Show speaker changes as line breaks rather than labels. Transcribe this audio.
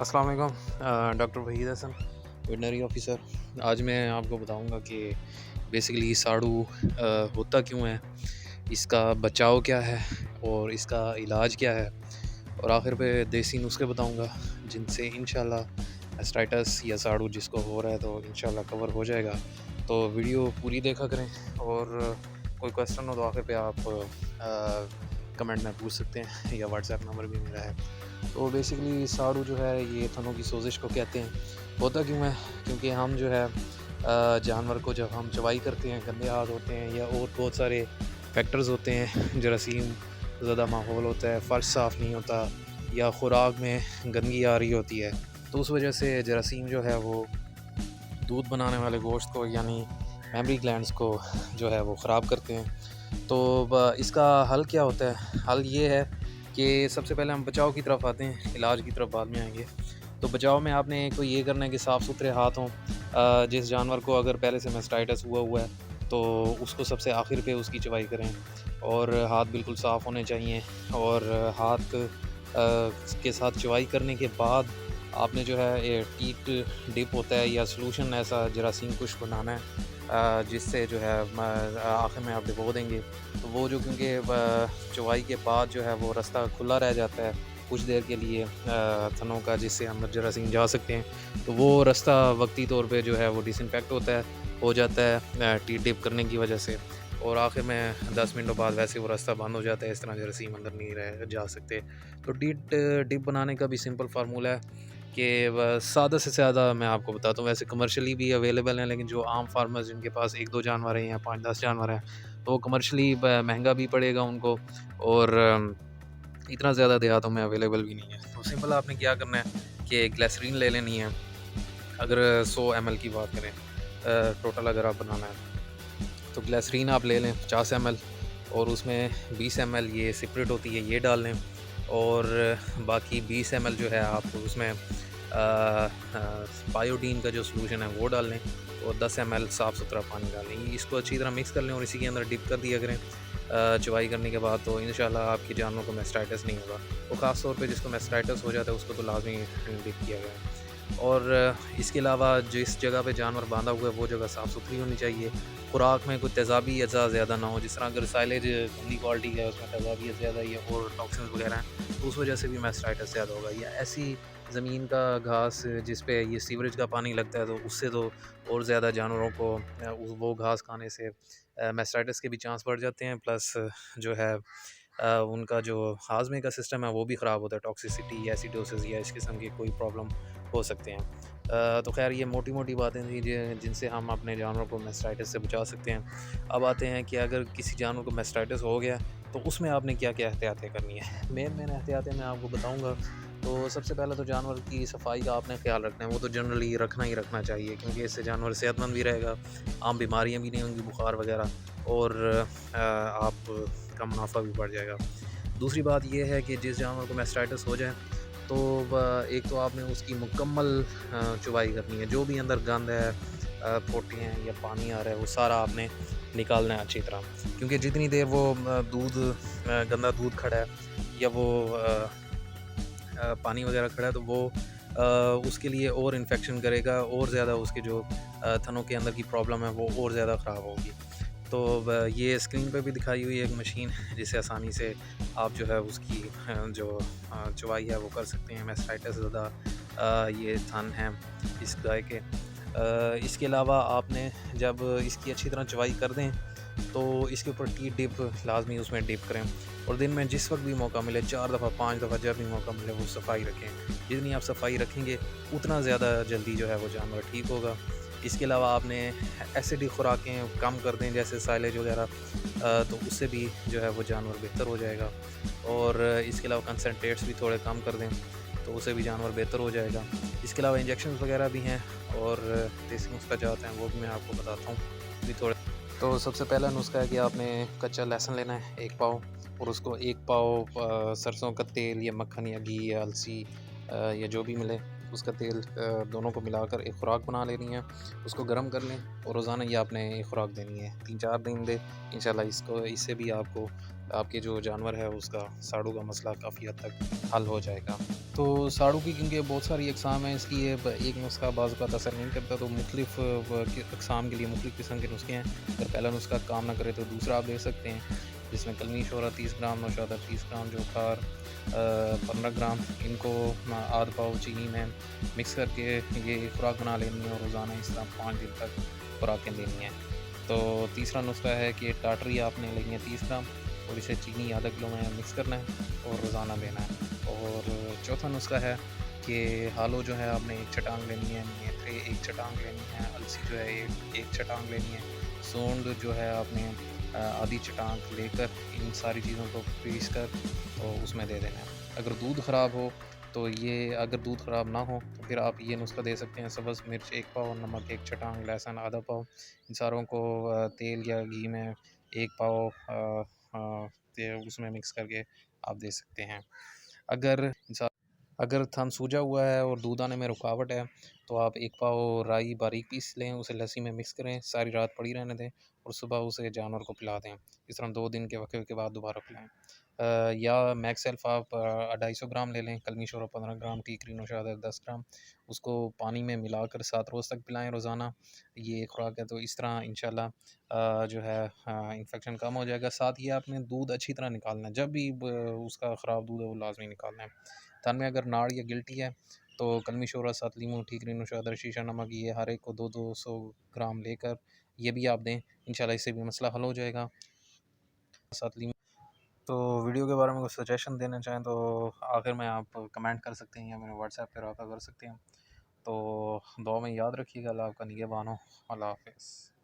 अस्सलाम वालेकुम। Doctor Waheed Hasan, veterinary officer. आज मैं आपको बताऊंगा कि बेसिकली साड़ू होता क्यों है, इसका बचाव क्या है और इसका इलाज क्या है, और आखिर पे देसी नुस्खे बताऊंगा जिनसे इंशाल्लाह एस्टाइटिस या साड़ू जिसको हो रहा है तो इंशाल्लाह कवर हो जाएगा। तो वीडियो पूरी देखा करें, और कोई क्वेश्चन हो तो आखिर पे आप कमेंट में पूछ सकते हैं या व्हाट्सएप नंबर भी मेरा है। तो बेसिकली साड़ू जो है ये थनों की सोजिश को कहते हैं। होता क्यों है? क्योंकि हम जो है जानवर को जब हम चवाई करते हैं, गंदे हाथ होते हैं या और बहुत सारे फैक्टर्स होते हैं, जरासीम ज़्यादा माहौल होता है, फ़र्श साफ़ नहीं होता, या खुराक में गंदगी आ रही होती है, तो उस वजह से जरासीम जो है वो दूध बनाने वाले गोश्त को यानी मेमरी ग्लैंड्स को जो है वो ख़राब करते हैं। तो इसका हल क्या होता है? हल ये है कि सबसे पहले हम बचाव की तरफ आते हैं, इलाज की तरफ बाद में आएंगे। तो बचाव में आपने कोई ये करना है कि साफ़ सुथरे हाथ हों। जिस जानवर को अगर पहले से मास्टाइटिस हुआ है तो उसको सबसे आखिर पे उसकी चवाई करें, और हाथ बिल्कुल साफ़ होने चाहिए। और हाथ के साथ चवाई करने के बाद आपने जो है ये टीट डिप होता है या सॉल्यूशन ऐसा जरासीम कुछ बनाना है, जिससे जो है आखिर में आप डिबो देंगे। तो वो जो क्योंकि चवाई के बाद जो है वो रास्ता खुला रह जाता है कुछ देर के लिए थनों का, जिससे हम जरासीम जा सकते हैं। तो वो रास्ता वक्ती तौर पे जो है वो डिसइंफेक्ट हो जाता है टी डिप करने की वजह से, और आखिर में 10 मिनटों बाद वैसे वो रास्ता बंद हो जाता है। इस तरह जरासीम अंदर नहीं रह जा सकते। तो टीट डिप बनाने का भी सिंपल फार्मूला है कि ज़्यादा से ज़्यादा मैं आपको बताता हूँ। वैसे कमर्शियली भी अवेलेबल हैं, लेकिन जो आम फार्मर्स जिनके पास 1-2 जानवर हैं या 5-10 जानवर हैं, तो कमर्शियली महंगा भी पड़ेगा उनको, और इतना ज़्यादा देहातों में अवेलेबल भी नहीं है। तो सिंपल आपने क्या करना है कि ग्लिसरीन ले लेनी है। अगर 100 ml की बात करें टोटल अगर आप बनाना है, तो ग्लिसरीन आप ले लें 50 ml, और उसमें 20 ml ये सेपरेट होती है, ये डाल लें। और बाकी 20 ml जो है आप उसमें बायोडीन का जो सॉल्यूशन है वो डाल लें, और 10 ml साफ़ सुथरा पानी डाल लें। इसको अच्छी तरह मिक्स कर लें और इसी के अंदर डिप कर दिया करें चवाई करने के बाद। तो इंशाल्लाह आपके जानवरों को मास्टाइटिस नहीं होगा। तो ख़ास तौर पे जिसको मास्टाइटिस हो जाता है उसको तो लाजमी डिप किया गया। और इसके अलावा जिस जगह पे जानवर बांधा हुआ है वो जगह साफ़ सुथरी होनी चाहिए। खुराक में कोई तेज़ाबी अज़ा ज़्यादा ना हो, जिस तरह अगर साइलेज गंदी क्वालिटी है, उसमें तेज़ाबी ज़्यादा है और टॉक्सिन्स वगैरह हैं, तो उस वजह से भी मास्टाइटिस ज़्यादा होगा। या ऐसी ज़मीन का घास जिस पे ये सीवरेज का पानी लगता है, तो उससे तो और ज़्यादा जानवरों को वो घास खाने से मास्टाइटिस के भी चांस बढ़ जाते हैं। प्लस जो है उनका जो हाजमे का सिस्टम है वो भी ख़राब होता है। टॉक्सिसिटी, एसिडोसिस या इस किस्म की कोई प्रॉब्लम हो सकते हैं। तो खैर ये मोटी मोटी बातें थी जिनसे हम अपने जानवरों को मास्टाइटिस से बचा सकते हैं। अब आते हैं कि अगर किसी जानवर को मास्टाइटिस हो गया तो उसमें आपने क्या क्या एहतियातें करनी है। मेन एहतियातें मैं आपको बताऊँगा। तो सबसे पहले तो जानवर की सफाई का आपने ख्याल रखना है। वो तो जनरली रखना ही रखना चाहिए, क्योंकि इससे जानवर सेहतमंद भी रहेगा, आम बीमारियां भी नहीं होंगी, बुखार वगैरह, और आप का मुनाफा भी बढ़ जाएगा। दूसरी बात ये है कि जिस जानवर को मास्टाइटिस हो जाए तो एक तो आपने उसकी मुकम्मल चुवाई करनी है। जो भी अंदर गंद है, पोटे हैं या पानी आ रहा है, वो सारा आपने निकालना है अच्छी तरह। क्योंकि जितनी देर वो गंदा दूध खड़ा है या वो पानी वगैरह खड़ा है, तो वो उसके लिए और इन्फेक्शन करेगा, और ज़्यादा उसके जो थनों के अंदर की प्रॉब्लम है वो और ज़्यादा ख़राब होगी। तो ये स्क्रीन पे भी दिखाई हुई है एक मशीन, जिससे आसानी से आप जो है उसकी जो चवाई है वो कर सकते हैं। मास्टाइटिस ज़्यादा ये थन है इस गाय के। इसके अलावा आपने जब इसकी अच्छी तरह चवाई कर दें तो इसके ऊपर टी डिप लाजमी उसमें डिप करें, और दिन में जिस वक्त भी मौका मिले 4 दफ़ा 5 दफ़ा जब भी मौका मिले वो सफाई रखें। जितनी आप सफाई रखेंगे उतना ज़्यादा जल्दी जो है वो जानवर ठीक होगा। इसके अलावा आपने एसिडिक खुराकें कम कर दें, जैसे साइलेज वगैरह, तो उससे भी जो है वो जानवर बेहतर हो जाएगा। और इसके अलावा कंसनट्रेट्स भी थोड़े कम कर दें तो उससे भी जानवर बेहतर हो जाएगा। इसके अलावा इंजेक्शन वगैरह भी हैं, और देसी नुस्खा जो आते हैं वो भी मैं आपको बताता हूँ भी थोड़े। तो सबसे पहला नुस्खा है कि आपने कच्चा लहसुन लेना है 1 पाव, और उसको 1 पाव सरसों का तेल या मक्खन या घी या अलसी या जो भी मिले उसका तेल, दोनों को मिलाकर एक ख़ुराक बना लेनी है। उसको गर्म कर लें और रोज़ाना ये आपने एक ख़ुराक देनी है। 3-4 दिन दें, इंशाल्लाह इससे भी आपको आपके जो जानवर है उसका साड़ू का मसला काफ़ी हद तक हल हो जाएगा। तो साड़ू की क्योंकि बहुत सारी अक़साम हैं, इसलिए एक नुस्खा बाज़ औक़ात असर नहीं करता, तो मुख्तलिफ़ अक़साम के लिए मुख्तलिफ़ किस्म के नुस्खे हैं। अगर पहला नुस्खा काम ना करे तो दूसरा आप ले सकते हैं, जिसमें कलमी शोरा 30 ग्राम, नौशादा 30 ग्राम, जोखार 15 ग्राम, इनको आध पाव चीनी में मिक्स करके ये खुराक बना लेनी है और रोज़ाना इस तरह 5 दिन तक खुराकें लेनी हैं। तो तीसरा नुस्खा है कि टाटरी आपने लेनी है 30 ग्राम और इसे चीनी आधा किलो में मिक्स करना है और रोज़ाना लेना है। और चौथा नुस्खा है कि हालो जो है आपने एक छटांग लेनी है, मेथरे एक छटांग लेनी है, अलसी जो है एक छटांग लेनी है, सूंड जो है आपने आधी छटांग लेकर इन सारी चीज़ों को पीस कर तो उसमें दे देना है। अगर दूध ख़राब हो तो ये अगर दूध ख़राब ना हो तो फिर आप ये नुस्खा दे सकते हैं, सब्ज़ मिर्च 1 पाव, नमक 1 छटांग, लहसुन आधा पाव, इन सारों को तेल या घी में 1 पाव उसमें मिक्स करके आप दे सकते हैं। अगर अगर थन सूजा हुआ है और दूध आने में रुकावट है, तो आप 1 पाव राई बारीक पीस लें, उसे लस्सी में मिक्स करें, सारी रात पड़ी रहने दें और सुबह उसे जानवर को पिला दें। इस तरह 2 दिन के वक़्फ़े के बाद दोबारा पिलाएँ। या मैक्स अल्फ़ा आप 250 ग्राम ले लें, कलमी शोरा 15 ग्राम, टीकरी नौशादा 10 ग्राम, उसको पानी में मिलाकर 7 रोज़ तक पिलाएँ रोज़ाना। ये खुराक है, तो इस तरह इंशाल्लाह जो है इन्फेक्शन कम हो जाएगा। साथ ही आपने दूध अच्छी तरह निकालना है, जब भी उसका ख़राब दूध है वो लाज़मी निकालना है। तन में अगर नाड़ या गिल्टी है तो कलमी शोरा 7 लीमू, ठीकरी नौशादा, शीशा नमक, ये हर एक को 2-200 ग्राम लेकर ये भी आप दें, इंशाल्लाह इससे भी मसला हल हो जाएगा। 7 लीमू। तो वीडियो के बारे में कुछ सजेशन देना चाहें तो आखिर में आप कमेंट कर सकते हैं या मेरे व्हाट्सएप पे रब्ता कर सकते हैं। तो दुआ में याद रखिएगा। अल्लाह आपका निगहबान हो। अल्लाह हाफ़िज़।